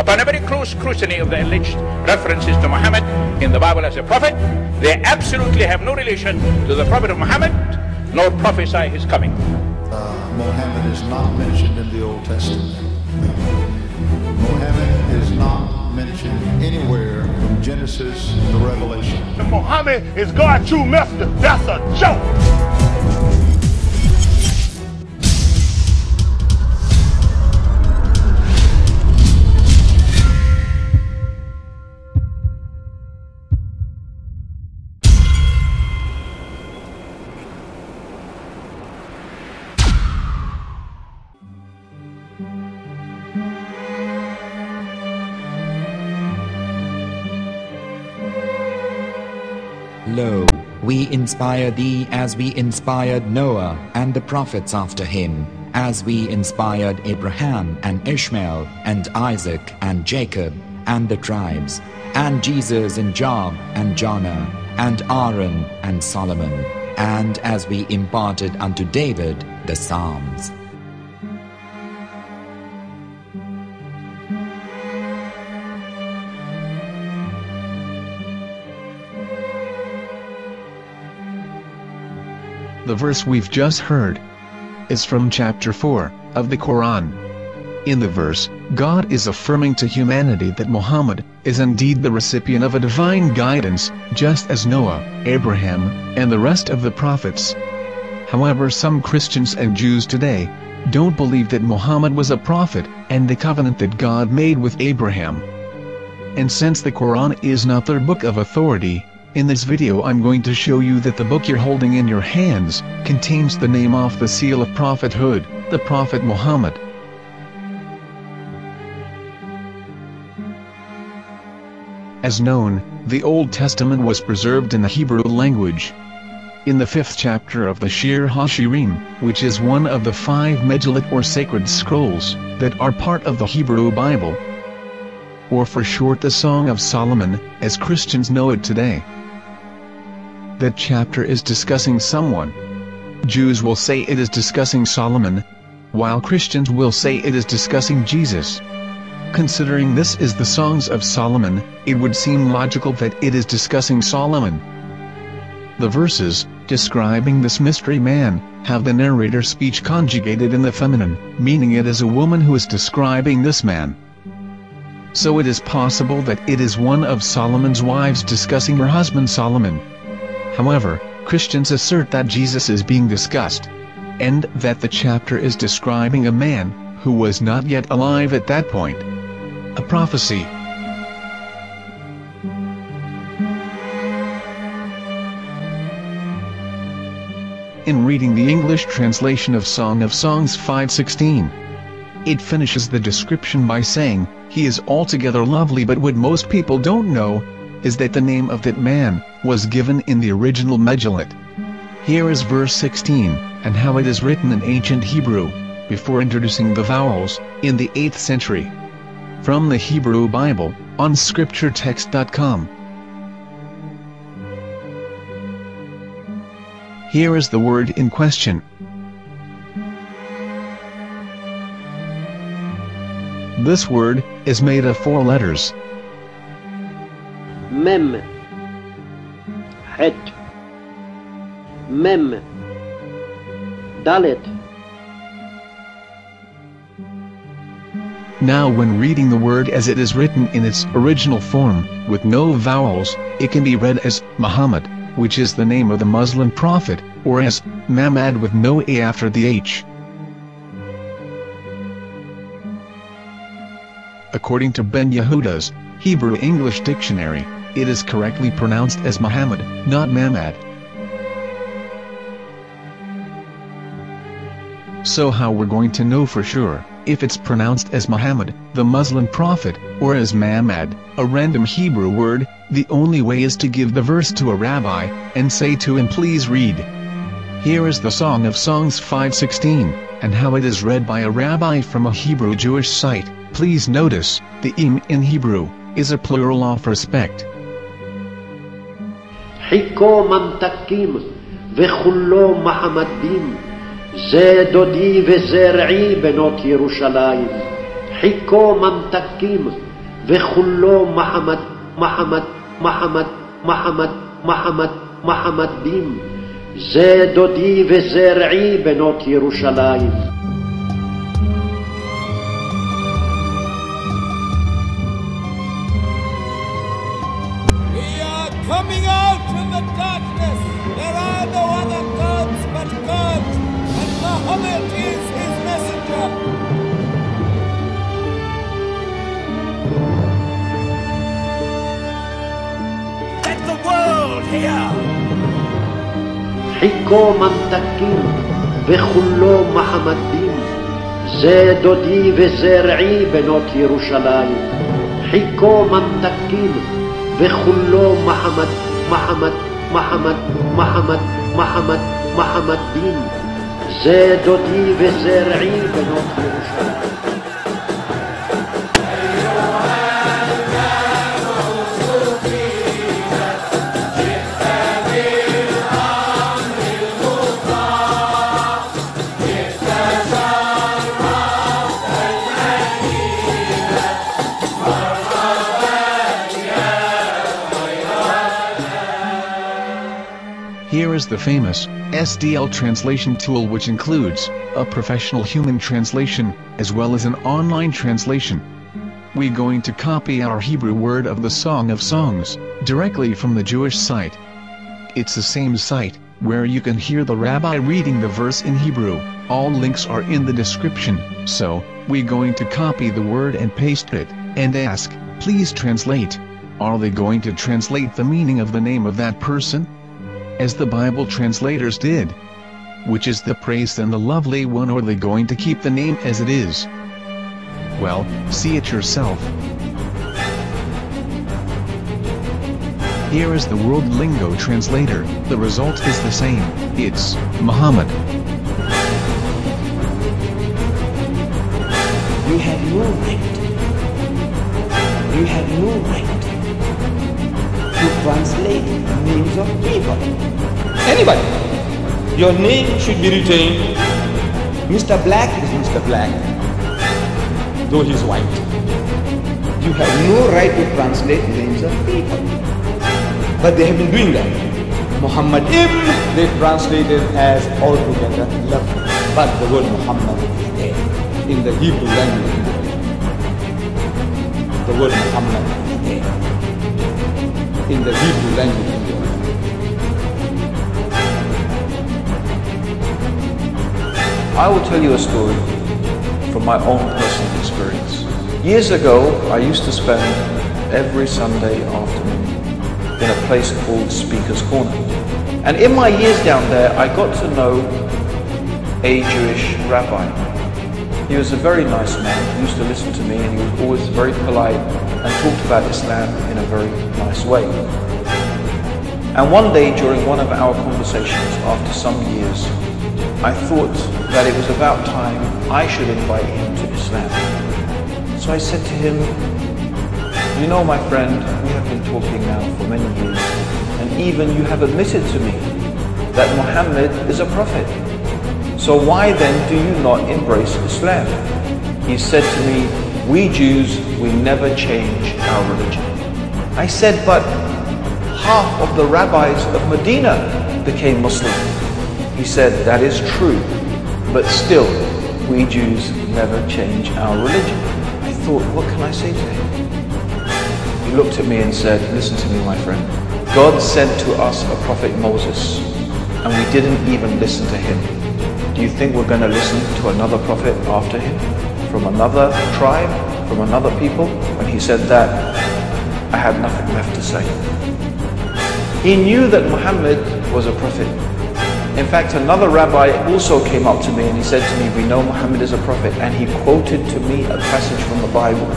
upon a very close scrutiny of the alleged references to Muhammad in the Bible as a prophet, they absolutely have no relation to the Prophet of Muhammad, nor prophesy his coming. Muhammad is not mentioned in the Old Testament. Muhammad is not mentioned anywhere from Genesis to Revelation. Muhammad is God's true messenger. That's a joke. Lo, we inspire thee as we inspired Noah and the prophets after him, as we inspired Abraham and Ishmael and Isaac and Jacob and the tribes, and Jesus and Job and Jonah and Aaron and Solomon, and as we imparted unto David the Psalms. The verse we've just heard is from chapter 4 of the Quran. In the verse, God is affirming to humanity that Muhammad is indeed the recipient of a divine guidance, just as Noah, Abraham, and the rest of the prophets. However, some Christians and Jews today don't believe that Muhammad was a prophet and the covenant that God made with Abraham. And since the Quran is not their book of authority, in this video I'm going to show you that the book you're holding in your hands contains the name off the seal of prophethood, the Prophet Muhammad. As known, the Old Testament was preserved in the Hebrew language. In the 5th chapter of the Shir HaShirim, which is one of the 5 Megillat or sacred scrolls that are part of the Hebrew Bible, or for short the Song of Solomon, as Christians know it today. That chapter is discussing someone. Jews will say it is discussing Solomon, while Christians will say it is discussing Jesus. Considering this is the Songs of Solomon, it would seem logical that it is discussing Solomon. The verses, describing this mystery man, have the narrator's speech conjugated in the feminine, meaning it is a woman who is describing this man. So it is possible that it is one of Solomon's wives discussing her husband Solomon. However, Christians assert that Jesus is being discussed, and that the chapter is describing a man who was not yet alive at that point. A prophecy. In reading the English translation of Song of Songs 5:16, it finishes the description by saying, "He is altogether lovely," but what most people don't know is that the name of that man was given in the original Megillat. Here is verse 16, and how it is written in ancient Hebrew, before introducing the vowels, in the 8th century. From the Hebrew Bible, on scripturetext.com. Here is the word in question. This word is made of 4 letters. Mem, Het, Mem, Dalet. Now when reading the word as it is written in its original form, with no vowels, it can be read as Muhammad, which is the name of the Muslim prophet, or as Mamad with no A after the H. According to Ben Yehuda's Hebrew English Dictionary, it is correctly pronounced as Muhammad, not Mamad. So how we're going to know for sure if it's pronounced as Muhammad, the Muslim prophet, or as Mamad, a random Hebrew word? The only way is to give the verse to a rabbi and say to him, "Please read." Here is the Song of Songs 5:16, and how it is read by a rabbi from a Hebrew Jewish site. Please notice, the im in Hebrew is a plural of respect. Hiko mamtakim vechullo mahamadim ze dodi vezer'i benot Yerushalayim. Hiko mamtakim וכולו מחמד, מחמד, מחמד, מחמד, מחמד, מחמדים. זה דודי וזה רעי בנות ירושלים. Coming out from the darkness, there are no other gods but God, and Muhammad is his messenger. Let the world hear. חיכו ממתקים וכולו מחמדים, זה דודי וזה רעי בנות ירושלים. חיכו ממתקים וכולו מחמד, מחמד, מחמד, מחמד, מחמד, מחמדים, זה דודי וזה רעי בנות ירושלים. Here is the famous SDL translation tool, which includes a professional human translation, as well as an online translation. We're going to copy our Hebrew word of the Song of Songs, directly from the Jewish site. It's the same site, where you can hear the rabbi reading the verse in Hebrew. All links are in the description, so, we're going to copy the word and paste it, and ask, please translate. Are they going to translate the meaning of the name of that person? As the Bible translators did. Which is the praised and the lovely one, or are they going to keep the name as it is? Well, see it yourself. Here is the World Lingo translator. The result is the same. It's Muhammad. You have no right. You have no right to translate names of people. Anybody. Your name should be retained. Mr. Black is Mr. Black, though he's white. You have no right to translate names of people. But they have been doing that. Muhammad they translated as altogether lovely. But the word Muhammad is there in the Hebrew language. The word Muhammad is there in the Hebrew language. I will tell you a story from my own personal experience. Years ago, I used to spend every Sunday afternoon in a place called Speaker's Corner. And in my years down there, I got to know a Jewish rabbi. He was a very nice man. He used to listen to me, and he was always very polite and talked about Islam in a very nice way. And one day during one of our conversations after some years, I thought that it was about time I should invite him to Islam. So I said to him, you know, my friend, we have been talking now for many years, and even you have admitted to me that Muhammad is a prophet. So why then do you not embrace Islam? He said to me, we Jews, we never change our religion. I said, but half of the rabbis of Medina became Muslim. He said, that is true, but still, we Jews never change our religion. I thought, what can I say to him? He looked at me and said, listen to me, my friend. God sent to us a prophet Moses, and we didn't even listen to him. Do you think we're going to listen to another prophet after him? From another tribe? From another people? When he said that, I had nothing left to say. He knew that Muhammad was a prophet. In fact, another rabbi also came up to me and he said to me, we know Muhammad is a prophet, and he quoted to me a passage from the Bible.